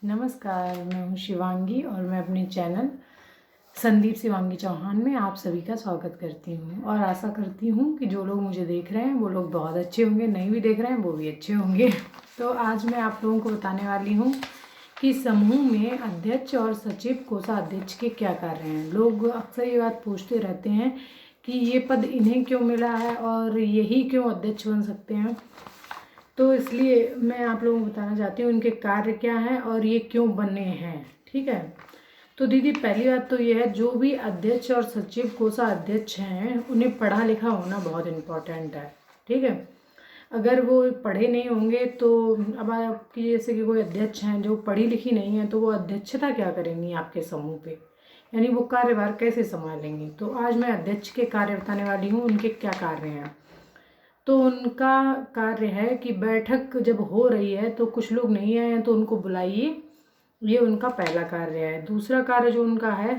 नमस्कार, मैं हूँ शिवांगी और मैं अपने चैनल संदीप शिवांगी चौहान में आप सभी का स्वागत करती हूँ और आशा करती हूँ कि जो लोग मुझे देख रहे हैं वो लोग बहुत अच्छे होंगे, नहीं भी देख रहे हैं वो भी अच्छे होंगे। तो आज मैं आप लोगों को बताने वाली हूँ कि समूह में अध्यक्ष और सचिव कोषाध्यक्ष के क्या कार्य हैं। लोग अक्सर ये बात पूछते रहते हैं कि ये पद इन्हें क्यों मिला है और यही क्यों अध्यक्ष बन सकते हैं। तो इसलिए मैं आप लोगों को बताना चाहती हूँ इनके कार्य क्या हैं और ये क्यों बने हैं। ठीक है, तो दीदी पहली बात तो ये है, जो भी अध्यक्ष और सचिव कोषाध्यक्ष हैं उन्हें पढ़ा लिखा होना बहुत इम्पोर्टेंट है। ठीक है, अगर वो पढ़े नहीं होंगे तो अब आपकी जैसे कि कोई अध्यक्ष हैं जो पढ़ी लिखी नहीं है तो वो अध्यक्षता क्या करेंगी आपके समूह पे, यानी वो कार्यभार कैसे संभालेंगी। तो आज मैं अध्यक्ष के कार्य बताने वाली हूँ, उनके क्या कार्य हैं। तो उनका कार्य है कि बैठक जब हो रही है तो कुछ लोग नहीं आए हैं तो उनको बुलाइए, ये उनका पहला कार्य है। दूसरा कार्य जो उनका है,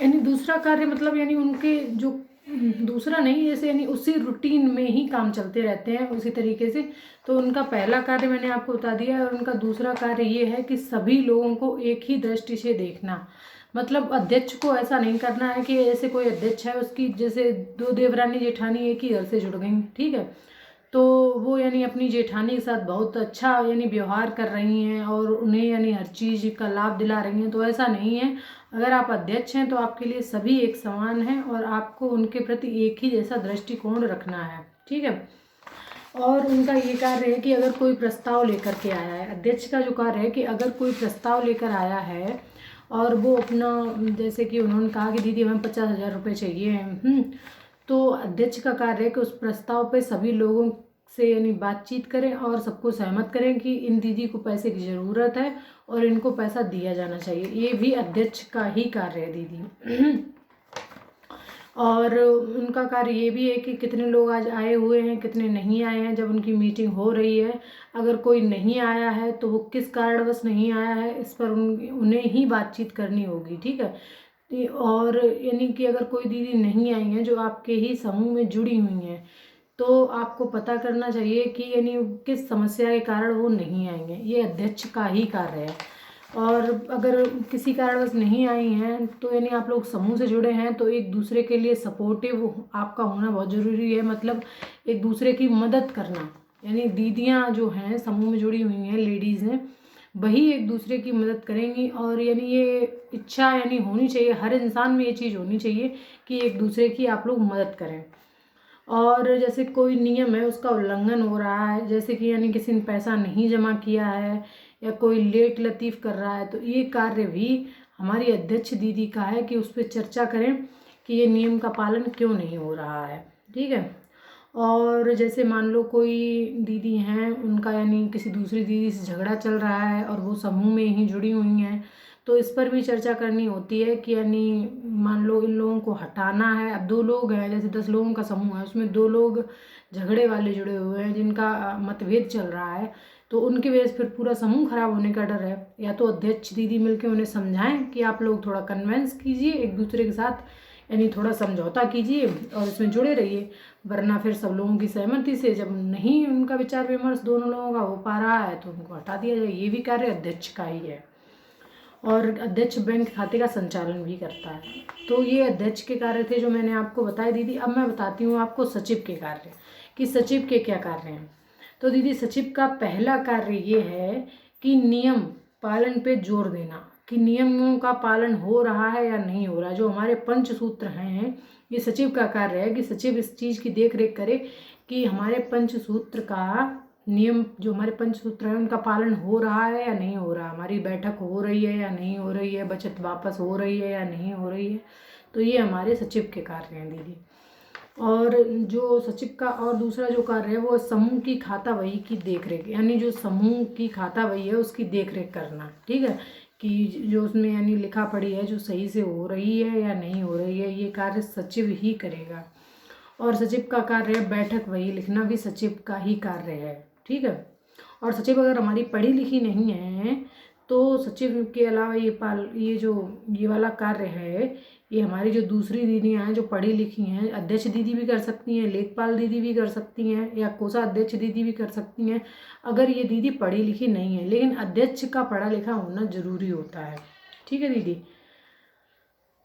यानी दूसरा कार्य मतलब यानी उनके जो दूसरा नहीं, जैसे यानी उसी रूटीन में ही काम चलते रहते हैं उसी तरीके से। तो उनका पहला कार्य मैंने आपको बता दिया और उनका दूसरा कार्य ये है कि सभी लोगों को एक ही दृष्टि से देखना। मतलब अध्यक्ष को ऐसा नहीं करना है कि ऐसे कोई अध्यक्ष है उसकी जैसे दो देवरानी जेठानी एक ही घर से जुड़ गई, ठीक है, तो वो यानी अपनी जेठानी के साथ बहुत अच्छा यानी व्यवहार कर रही हैं और उन्हें यानी हर चीज़ का लाभ दिला रही हैं। तो ऐसा नहीं है, अगर आप अध्यक्ष हैं तो आपके लिए सभी एक समान हैं और आपको उनके प्रति एक ही जैसा दृष्टिकोण रखना है। ठीक है, और उनका ये कार्य है कि अगर कोई प्रस्ताव लेकर के आया है, अध्यक्ष का जो कार्य है कि अगर कोई प्रस्ताव लेकर आया है और वो अपना जैसे कि उन्होंने कहा कि दीदी हमें 50,000 रुपये चाहिए, तो अध्यक्ष का कार्य है कि उस प्रस्ताव पे सभी लोगों से यानी बातचीत करें और सबको सहमत करें कि इन दीदी को पैसे की ज़रूरत है और इनको पैसा दिया जाना चाहिए। ये भी अध्यक्ष का ही कार्य है दीदी। और उनका कार्य ये भी है कि कितने लोग आज आए हुए हैं कितने नहीं आए हैं। जब उनकी मीटिंग हो रही है अगर कोई नहीं आया है तो वो किस कारणवश नहीं आया है इस पर उन्हें ही बातचीत करनी होगी। ठीक है, और यानी कि अगर कोई दीदी नहीं आई हैं जो आपके ही समूह में जुड़ी हुई हैं तो आपको पता करना चाहिए कि यानी किस समस्या के कारण वो नहीं आएंगे, ये अध्यक्ष का ही कार्य है। और अगर किसी कारणवश नहीं आई हैं तो यानी आप लोग समूह से जुड़े हैं तो एक दूसरे के लिए सपोर्टिव आपका होना बहुत ज़रूरी है। मतलब एक दूसरे की मदद करना, यानी दीदियाँ जो हैं समूह में जुड़ी हुई हैं लेडीज़ हैं वही एक दूसरे की मदद करेंगी। और यानी ये इच्छा यानी होनी चाहिए, हर इंसान में ये चीज़ होनी चाहिए कि एक दूसरे की आप लोग मदद करें। और जैसे कोई नियम है उसका उल्लंघन हो रहा है, जैसे कि यानी किसी ने पैसा नहीं जमा किया है या कोई लेट लतीफ़ कर रहा है, तो ये कार्य भी हमारी अध्यक्ष दीदी का है कि उस पर चर्चा करें कि ये नियम का पालन क्यों नहीं हो रहा है। ठीक है, और जैसे मान लो कोई दीदी हैं उनका यानी किसी दूसरी दीदी से झगड़ा चल रहा है और वो समूह में ही जुड़ी हुई हैं तो इस पर भी चर्चा करनी होती है कि यानी मान लो इन लोगों को हटाना है। अब 2 लोग हैं, जैसे 10 लोगों का समूह है उसमें 2 लोग झगड़े वाले जुड़े हुए हैं जिनका मतभेद चल रहा है, तो उनकी वजह से फिर पूरा समूह खराब होने का डर है। या तो अध्यक्ष दीदी मिलकर उन्हें समझाएं कि आप लोग थोड़ा कन्वेंस कीजिए एक दूसरे के साथ, यानी थोड़ा समझौता कीजिए और इसमें जुड़े रहिए, वरना फिर सब लोगों की सहमति से जब नहीं उनका विचार विमर्श दोनों लोगों का हो पा रहा है तो उनको हटा दिया जाए। ये भी कार्य अध्यक्ष का ही है। और अध्यक्ष बैंक खाते का संचालन भी करता है। तो ये अध्यक्ष के कार्य थे जो मैंने आपको बताए दीदी। अब मैं बताती हूँ आपको सचिव के कार्य कि सचिव के क्या कार्य हैं। तो दीदी सचिव का पहला कार्य ये है कि नियम पालन पे जोर देना कि नियमों का पालन हो रहा है या नहीं हो रहा है। जो हमारे पंचसूत्र हैं ये सचिव का कार्य है कि सचिव इस चीज़ की देख रेख करे कि हमारे पंचसूत्र का नियम, जो हमारे पंचसूत्र हैं उनका पालन हो रहा है या नहीं हो रहा, हमारी बैठक हो रही है या नहीं हो रही है, बचत वापस हो रही है या नहीं हो रही है। तो ये हमारे सचिव के कार्य हैं दीदी। और जो सचिव का और दूसरा जो कार्य है वो समूह की खाता बही की देखरेख, यानी जो समूह की खाता बही है उसकी देखरेख करना। ठीक है, कि जो उसमें यानी लिखा पढ़ी है जो सही से हो रही है या नहीं हो रही है, ये कार्य सचिव ही करेगा। और सचिव का कार्य है बैठक बही लिखना, भी सचिव का ही कार्य है। ठीक है, और सचिव अगर हमारी पढ़ी लिखी नहीं है तो सचिव के अलावा ये वाला कार्य है, ये हमारी जो दूसरी दीदियाँ हैं जो पढ़ी लिखी हैं, अध्यक्ष दीदी भी कर सकती हैं, लेखपाल दीदी भी कर सकती हैं, या कोषाध्यक्ष दीदी भी कर सकती हैं। अगर ये दीदी पढ़ी लिखी नहीं है, लेकिन अध्यक्ष का पढ़ा लिखा होना जरूरी होता है। ठीक है दीदी।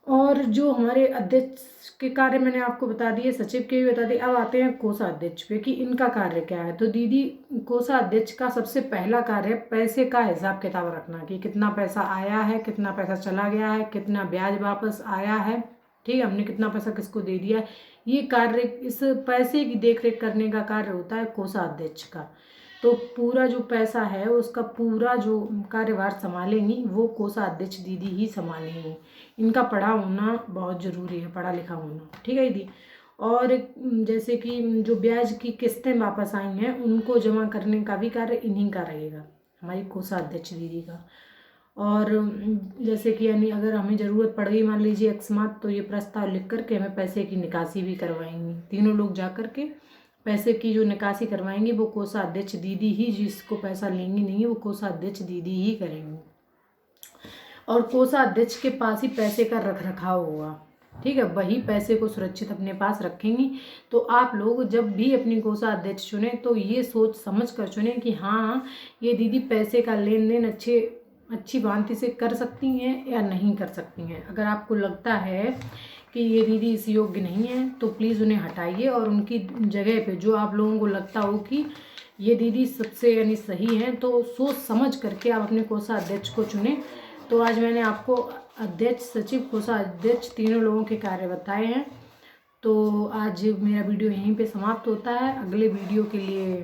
और जो हमारे अध्यक्ष के कार्य मैंने आपको बता दिए, सचिव के भी बता दिए। अब आते हैं कोषाध्यक्ष पे कि इनका कार्य क्या है। तो दीदी, कोषाध्यक्ष का सबसे पहला कार्य है पैसे का हिसाब किताब रखना, कि कितना पैसा आया है, कितना पैसा चला गया है, कितना ब्याज वापस आया है, ठीक है, हमने कितना पैसा किसको दे दिया है। ये कार्य, इस पैसे की देख रेख करने का कार्य होता है कोषाध्यक्ष का। तो पूरा जो पैसा है उसका पूरा जो कार्यभार संभालेंगी वो कोषाध्यक्ष दीदी ही संभालेंगी। इनका पढ़ा होना बहुत ज़रूरी है, पढ़ा लिखा होना। ठीक है दीदी। और जैसे कि जो ब्याज की किस्तें वापस आई हैं उनको जमा करने का भी कार्य इन्हीं का रहेगा, हमारी कोषाध्यक्ष दीदी का। और जैसे कि यानी अगर हमें ज़रूरत पड़ गई मान लीजिए अकस्मात, तो ये प्रस्ताव लिख करके हमें पैसे की निकासी भी करवाएंगी। तीनों लोग जा कर के पैसे की जो निकासी करवाएंगे वो कोषाध्यक्ष दीदी ही, जिसको पैसा लेंगी नहीं वो कोषाध्यक्ष दीदी ही करेंगी। और कोषाध्यक्ष के पास ही पैसे का रख रखाव होगा। ठीक है, वही पैसे को सुरक्षित अपने पास रखेंगी। तो आप लोग जब भी अपनी कोषाध्यक्ष चुने तो ये सोच समझ कर चुने कि हाँ, ये दीदी पैसे का लेन देन अच्छी भांति से कर सकती हैं या नहीं कर सकती हैं। अगर आपको लगता है कि ये दीदी इस योग्य नहीं है तो प्लीज़ उन्हें हटाइए, और उनकी जगह पे जो आप लोगों को लगता हो कि ये दीदी सबसे यानी सही है, तो सोच समझ करके आप अपने कोषाध्यक्ष को चुनें। तो आज मैंने आपको अध्यक्ष, सचिव, कोषाध्यक्ष तीनों लोगों के कार्य बताए हैं। तो आज मेरा वीडियो यहीं पे समाप्त होता है। अगले वीडियो के लिए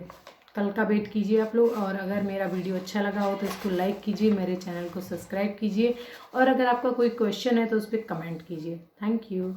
कल का वेट कीजिए आप लोग। और अगर मेरा वीडियो अच्छा लगा हो तो इसको लाइक कीजिए, मेरे चैनल को सब्सक्राइब कीजिए, और अगर आपका कोई क्वेश्चन है तो उस पर कमेंट कीजिए। Thank you.